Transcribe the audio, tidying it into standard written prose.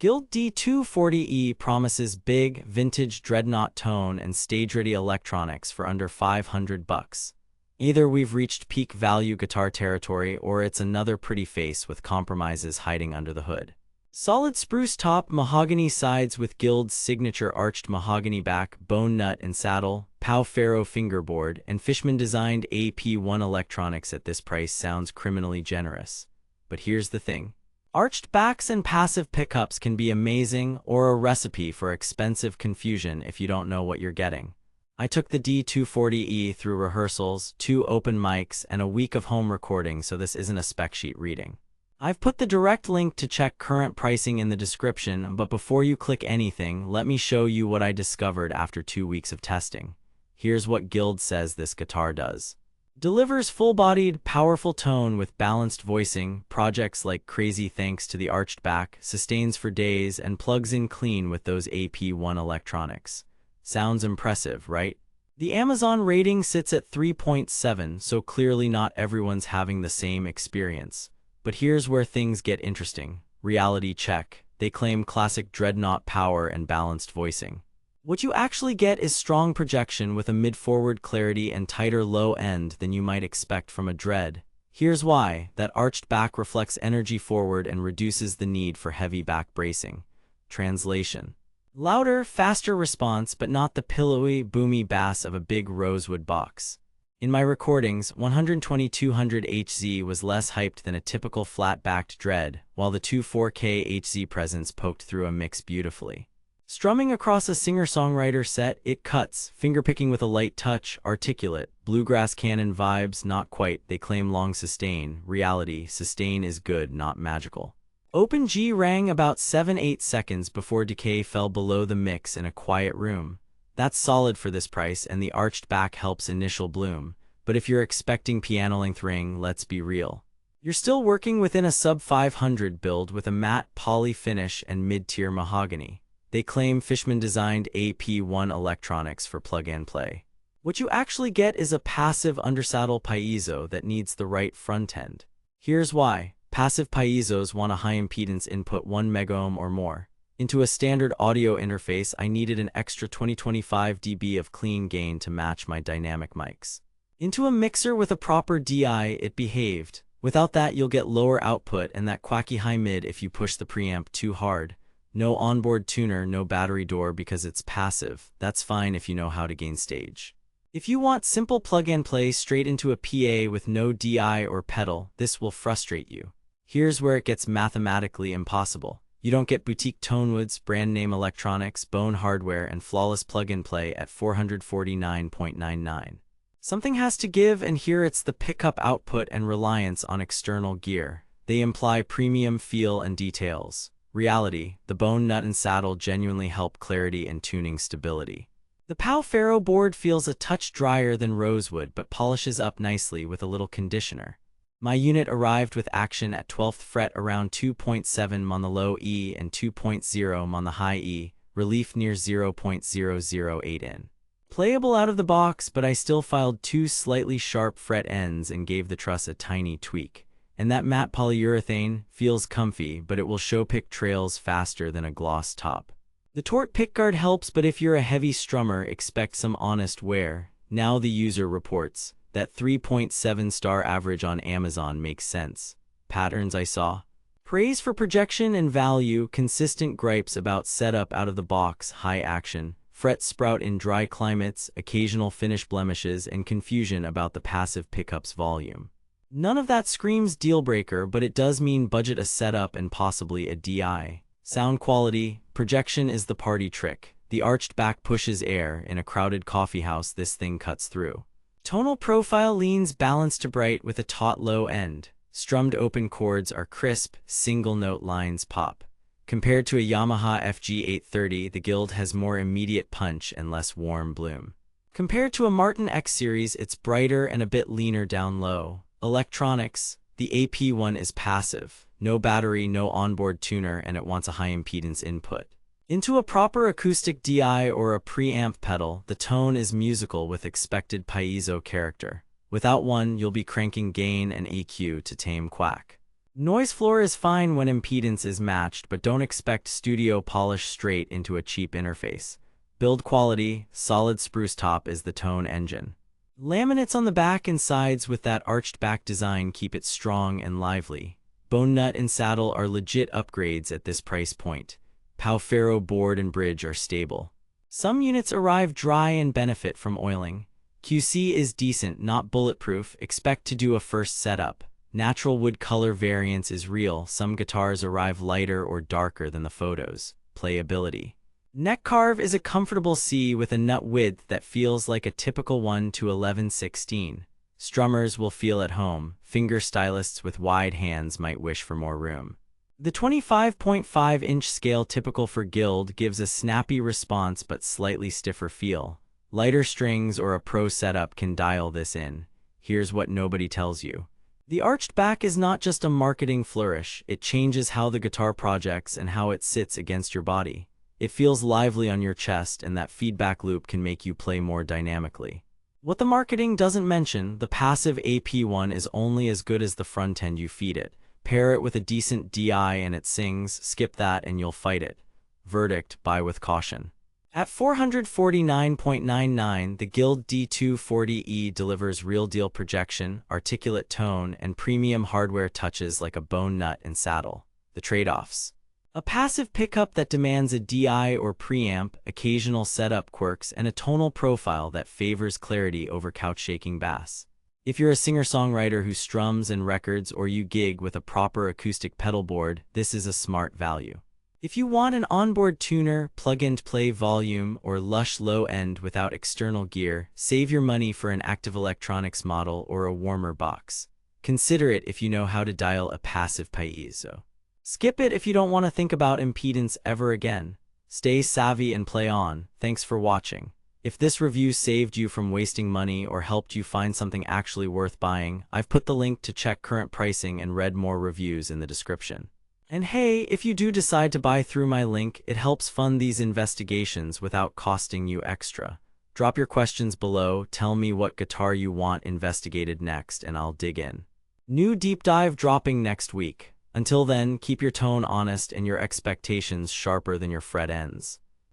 Guild D240E promises big, vintage dreadnought tone and stage-ready electronics for under $500. Either we've reached peak value guitar territory or it's another pretty face with compromises hiding under the hood. Solid spruce top, mahogany sides with Guild's signature arched mahogany back, bone nut and saddle, Pau Ferro fingerboard, and Fishman-designed AP1 electronics at this price sounds criminally generous. But here's the thing. Arched backs and passive pickups can be amazing or a recipe for expensive confusion if you don't know what you're getting. I took the D240E through rehearsals, 2 open mics, and a week of home recording, so this isn't a spec sheet reading. I've put the direct link to check current pricing in the description, but before you click anything, let me show you what I discovered after 2 weeks of testing. Here's what Guild says this guitar does. Delivers full-bodied, powerful tone with balanced voicing, projects like Crazy thanks to the arched back, sustains for days, and plugs in clean with those AP1 electronics. Sounds impressive, right? The Amazon rating sits at 3.7, so clearly not everyone's having the same experience. But here's where things get interesting. Reality check. They claim classic dreadnought power and balanced voicing. What you actually get is strong projection with a mid-forward clarity and tighter low end than you might expect from a dread. Here's why. That arched back reflects energy forward and reduces the need for heavy back bracing. Translation. Louder, faster response, but not the pillowy, boomy bass of a big rosewood box. In my recordings, 120-200 HZ was less hyped than a typical flat-backed dread, while the 24K HZ presence poked through a mix beautifully. Strumming across a singer-songwriter set, it cuts, fingerpicking with a light touch, articulate, bluegrass canon vibes, not quite, they claim long sustain, reality, sustain is good, not magical. Open G rang about 7-8 seconds before decay fell below the mix in a quiet room. That's solid for this price, and the arched back helps initial bloom, but if you're expecting piano-length ring, let's be real. You're still working within a sub-500 build with a matte poly finish and mid-tier mahogany. They claim Fishman-designed AP1 electronics for plug-and-play. What you actually get is a passive undersaddle piezo that needs the right front end. Here's why. Passive piezos want a high-impedance input 1 megohm or more. Into a standard audio interface, I needed an extra 20-25 dB of clean gain to match my dynamic mics. Into a mixer with a proper DI, it behaved. Without that, you'll get lower output and that quacky high mid if you push the preamp too hard. No onboard tuner, no battery door because it's passive. That's fine if you know how to gain stage. If you want simple plug-and-play straight into a PA with no DI or pedal, this will frustrate you. Here's where it gets mathematically impossible. You don't get boutique Tonewoods, brand name electronics, bone hardware, and flawless plug-and-play at $449.99. Something has to give, and here it's the pickup output and reliance on external gear. They imply premium feel and details. Reality, the bone nut and saddle genuinely help clarity and tuning stability. The Pau Ferro board feels a touch drier than rosewood but polishes up nicely with a little conditioner. My unit arrived with action at 12th fret around 2.7 on the low E and 2.0 on the high E, relief near 0.008 in. Playable out of the box, but I still filed 2 slightly sharp fret ends and gave the truss a tiny tweak. And that matte polyurethane feels comfy, but it will show pick trails faster than a gloss top. The Tort pickguard helps, but if you're a heavy strummer, expect some honest wear. Now the user reports. That 3.7-star average on Amazon makes sense. Patterns I saw. Praise for projection and value, consistent gripes about setup out of the box, high action, fret sprout in dry climates, occasional finish blemishes, and confusion about the passive pickup's volume. None of that screams deal breaker, but it does mean budget a setup and possibly a DI. Sound quality, projection is the party trick. The arched back pushes air. In a crowded coffeehouse, this thing cuts through. Tonal profile leans balanced to bright with a taut low end. Strummed open chords are crisp, single note lines pop. Compared to a Yamaha FG830, the Guild has more immediate punch and less warm bloom. Compared to a Martin X series, it's brighter and a bit leaner down low. Electronics, the AP1 is passive. No battery, no onboard tuner, and it wants a high impedance input. Into a proper acoustic DI or a preamp pedal, the tone is musical with expected piezo character. Without one, you'll be cranking gain and EQ to tame quack. Noise floor is fine when impedance is matched, but don't expect studio polish straight into a cheap interface. Build quality, solid spruce top is the tone engine. Laminates on the back and sides with that arched back design keep it strong and lively. Bone nut and saddle are legit upgrades at this price point. Pau-Ferro board and bridge are stable. Some units arrive dry and benefit from oiling. QC is decent, not bulletproof. Expect to do a first setup. Natural wood color variance is real. Some guitars arrive lighter or darker than the photos. Playability. Neck carve is a comfortable C with a nut width that feels like a typical 1 to 11/16. Strummers will feel at home. Finger stylists with wide hands might wish for more room. The 25.5-inch scale typical for Guild gives a snappy response but slightly stiffer feel. Lighter strings or a pro setup can dial this in. Here's what nobody tells you. The arched back is not just a marketing flourish, it changes how the guitar projects and how it sits against your body. It feels lively on your chest, and that feedback loop can make you play more dynamically. What the marketing doesn't mention, the passive AP1 is only as good as the front end you feed it. Pair it with a decent DI and it sings, skip that and you'll fight it. Verdict, buy with caution. At $449.99, the Guild D240E delivers real-deal projection, articulate tone, and premium hardware touches like a bone nut and saddle. The trade-offs. A passive pickup that demands a DI or preamp, occasional setup quirks, and a tonal profile that favors clarity over couch-shaking bass. If you're a singer-songwriter who strums and records or you gig with a proper acoustic pedal board, this is a smart value. If you want an onboard tuner, plug-and-play volume, or lush low-end without external gear, save your money for an active electronics model or a warmer box. Consider it if you know how to dial a passive piezo. Skip it if you don't want to think about impedance ever again. Stay savvy and play on. Thanks for watching. If this review saved you from wasting money or helped you find something actually worth buying, I've put the link to check current pricing and read more reviews in the description. And hey, if you do decide to buy through my link, it helps fund these investigations without costing you extra. Drop your questions below, tell me what guitar you want investigated next, and I'll dig in. New deep dive dropping next week. Until then, keep your tone honest and your expectations sharper than your fret ends.